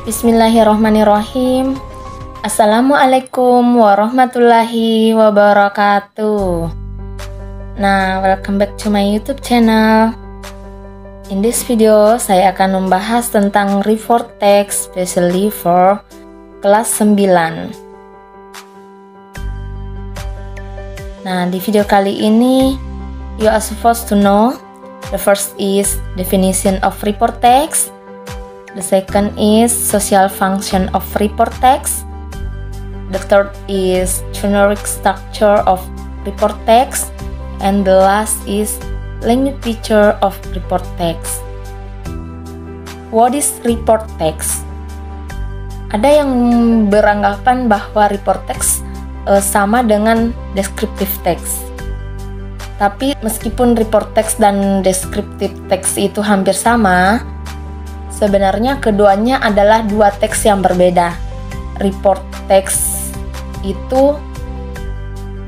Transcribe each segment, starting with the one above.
Bismillahirrahmanirrahim. Assalamualaikum warahmatullahi wabarakatuh. Nah, welcome back to my YouTube channel. In this video, saya akan membahas tentang report text especially for kelas 9. Nah, di video kali ini, you are supposed to know the first is definition of report text. The second is social function of report text. The third is generic structure of report text. And the last is language feature of report text. What is report text? Ada yang beranggapan bahwa report text sama dengan descriptive text. Tapi meskipun report text dan descriptive text itu hampir sama, sebenarnya keduanya adalah dua teks yang berbeda. Report text itu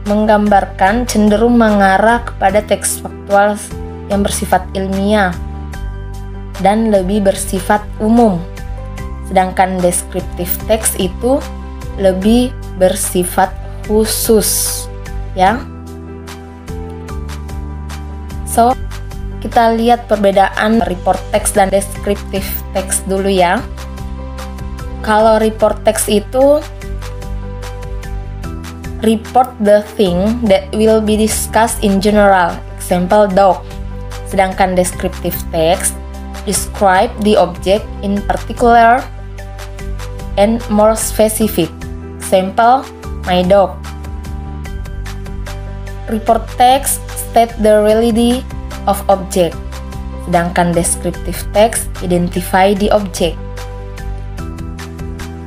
menggambarkan cenderung mengarah kepada teks faktual yang bersifat ilmiah dan lebih bersifat umum. Sedangkan descriptive text itu lebih bersifat khusus, ya. So, kita lihat perbedaan report text dan descriptive text dulu ya. Kalau report text itu report the thing that will be discussed in general, example dog. Sedangkan descriptive text describe the object in particular and more specific, example my dog. Report text state the reality of object, sedangkan descriptive text identify the object.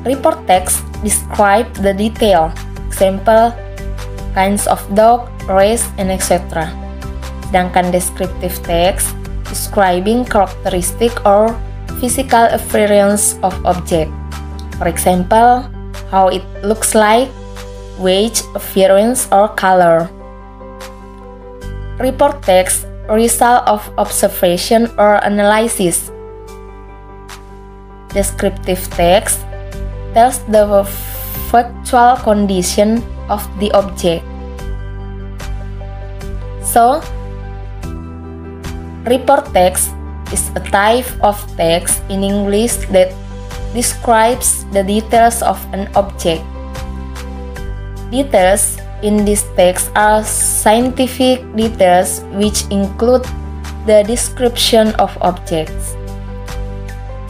Report text describe the detail, example kinds of dog, race, and etc. Sedangkan descriptive text describing characteristic or physical appearance of object, for example how it looks like, weight, appearance, or color. Report text result of observation or analysis. Descriptive text tells the factual condition of the object. So, report text is a type of text in English that describes the details of an object. Details in this text are scientific details which include the description of objects,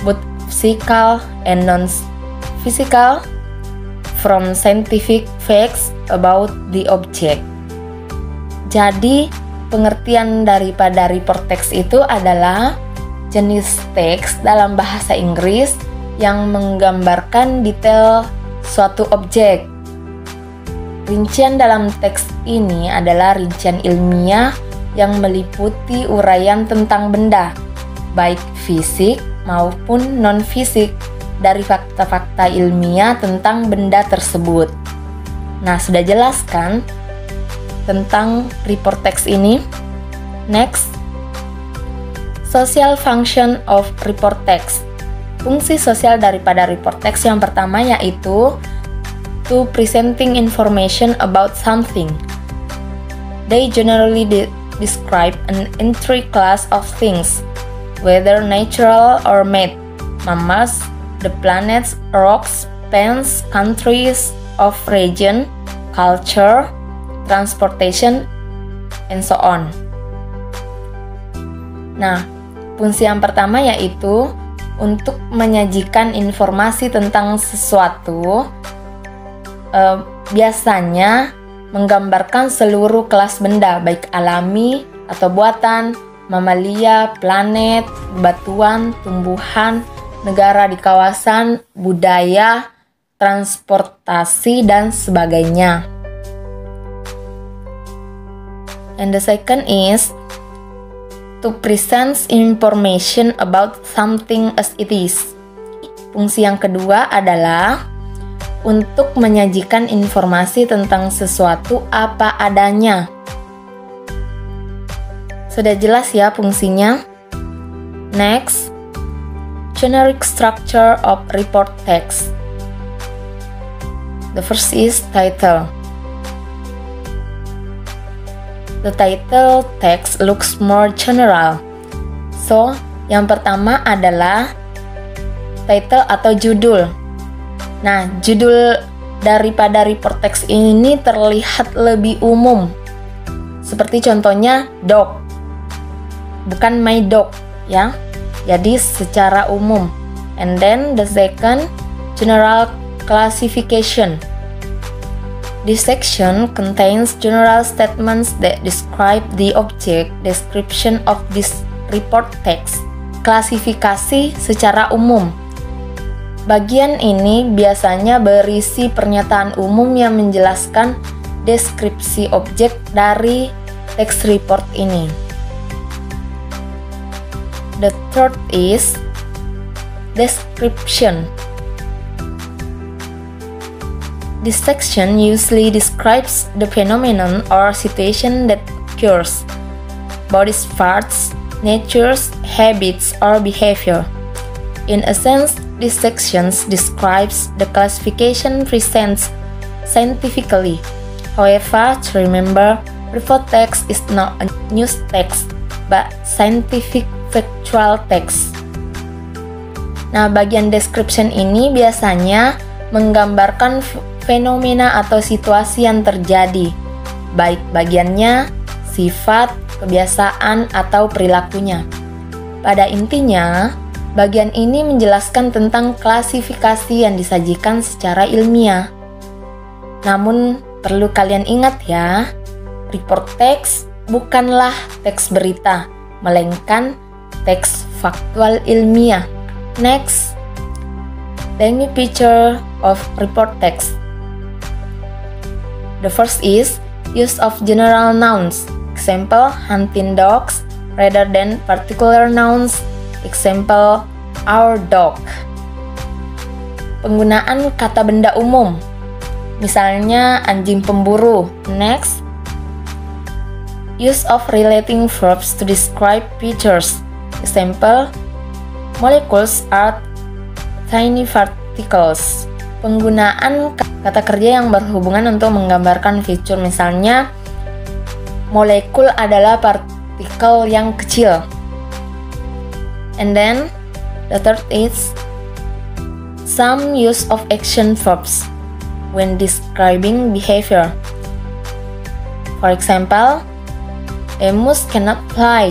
both physical and non-physical, from scientific facts about the object. Jadi, pengertian daripada report text itu adalah jenis teks dalam bahasa Inggris yang menggambarkan detail suatu objek. Rincian dalam teks ini adalah rincian ilmiah yang meliputi uraian tentang benda, baik fisik maupun non-fisik, dari fakta-fakta ilmiah tentang benda tersebut. Nah, sudah jelas kan tentang report text ini? Next, social function of report text. Fungsi sosial daripada report text yang pertama yaitu to presenting information about something. They generally describe an entry class of things, whether natural or made, mammals, the planets, rocks, plants, countries of region, culture, transportation, and so on. Nah, fungsi yang pertama yaitu untuk menyajikan informasi tentang sesuatu, biasanya menggambarkan seluruh kelas benda, baik alami atau buatan, mamalia, planet, batuan, tumbuhan, negara di kawasan, budaya, transportasi, dan sebagainya. And the second is to present information about something as it is. Fungsi yang kedua adalah untuk menyajikan informasi tentang sesuatu apa adanya. Sudah jelas ya fungsinya? Next, generic structure of report text. The first is title. The title text looks more general. So, yang pertama adalah title atau judul. Nah, judul daripada report text ini terlihat lebih umum. Seperti contohnya dog, bukan my dog ya. Jadi secara umum. And then the second, general classification. This section contains general statements that describe the object description of this report text. Klasifikasi secara umum. Bagian ini biasanya berisi pernyataan umum yang menjelaskan deskripsi objek dari teks report ini. The third is description. This section usually describes the phenomenon or situation that occurs, body parts, natures, habits, or behavior. In a sense, this section describes the classification presents scientifically. However, to remember, report text is not a news text, but scientific factual text. Nah, bagian description ini biasanya menggambarkan fenomena atau situasi yang terjadi, baik bagiannya, sifat, kebiasaan, atau perilakunya. Pada intinya, bagian ini menjelaskan tentang klasifikasi yang disajikan secara ilmiah. Namun, perlu kalian ingat ya, report text bukanlah teks berita, melainkan teks faktual ilmiah. Next, let me picture of report text. The first is use of general nouns. Example, hunting dogs rather than particular nouns. Example, our dog. Penggunaan kata benda umum. Misalnya anjing pemburu. Next, use of relating verbs to describe features. Example, molecules are tiny particles. Penggunaan kata kerja yang berhubungan untuk menggambarkan fitur, misalnya molekul adalah partikel yang kecil. And then the third is some use of action verbs when describing behavior. For example, a mouse cannot fly.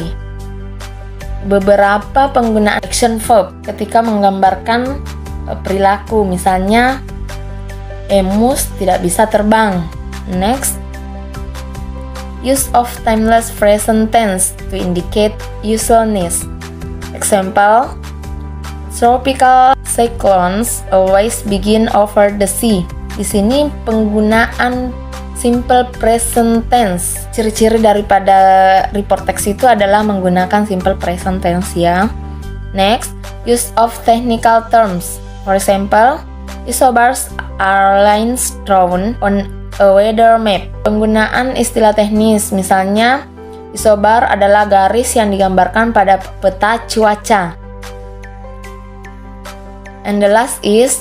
Beberapa penggunaan action verb ketika menggambarkan perilaku, misalnya emus tidak bisa terbang. Next, use of timeless present tense to indicate usualness. Example, tropical cyclones always begin over the sea. Di sini penggunaan simple present tense. Ciri-ciri daripada report text itu adalah menggunakan simple present tense ya. Next, use of technical terms. For example, isobars are lines drawn on a weather map. Penggunaan istilah teknis, misalnya isobar adalah garis yang digambarkan pada peta cuaca. And the last is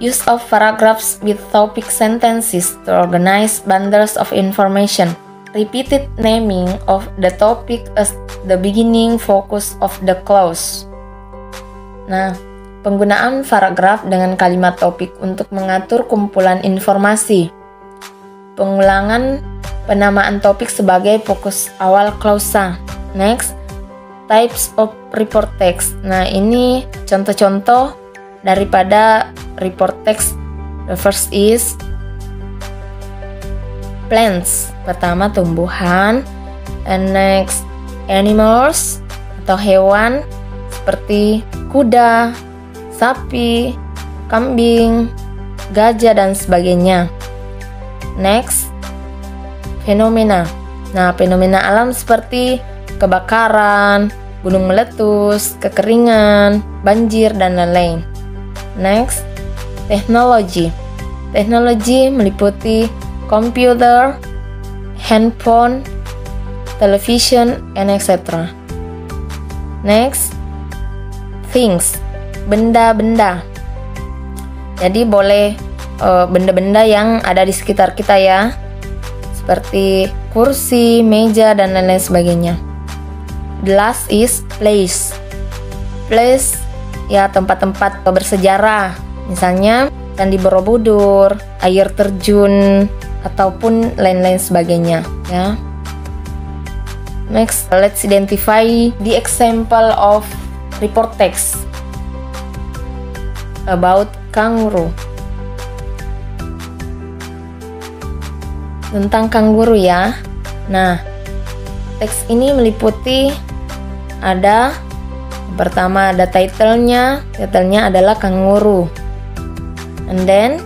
use of paragraphs with topic sentences to organize bundles of information. Repeated naming of the topic as the beginning focus of the clause. Nah, penggunaan paragraf dengan kalimat topik untuk mengatur kumpulan informasi. Pengulangan penamaan topik sebagai fokus awal klausa. Next, types of report text. Nah, ini contoh-contoh daripada report text. The first is plants. Pertama, tumbuhan. And next, animals atau hewan seperti kuda, sapi, kambing, gajah, dan sebagainya. Next, fenomena. Nah, fenomena alam seperti kebakaran, gunung meletus, kekeringan, banjir, dan lain-lain. Next, teknologi. Teknologi meliputi komputer, handphone, television, and etc. Next, things, benda-benda. Jadi boleh benda-benda yang ada di sekitar kita ya, seperti kursi, meja, dan lain-lain sebagainya. The last is place. Place ya tempat-tempat bersejarah, misalnya Candi Borobudur, air terjun, ataupun lain-lain sebagainya ya. Next, let's identify the example of report text about kangaroo. Tentang kanguru ya. Nah, teks ini meliputi ada pertama ada titlenya adalah kanguru, and then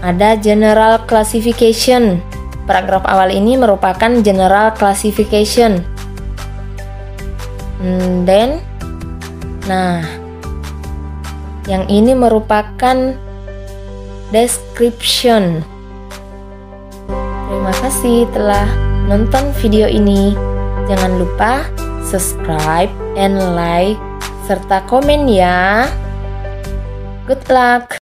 ada general classification. Paragraf awal ini merupakan general classification. And then, nah, yang ini merupakan description. Terima kasih telah nonton video ini. Jangan lupa subscribe and like serta komen ya. Good luck.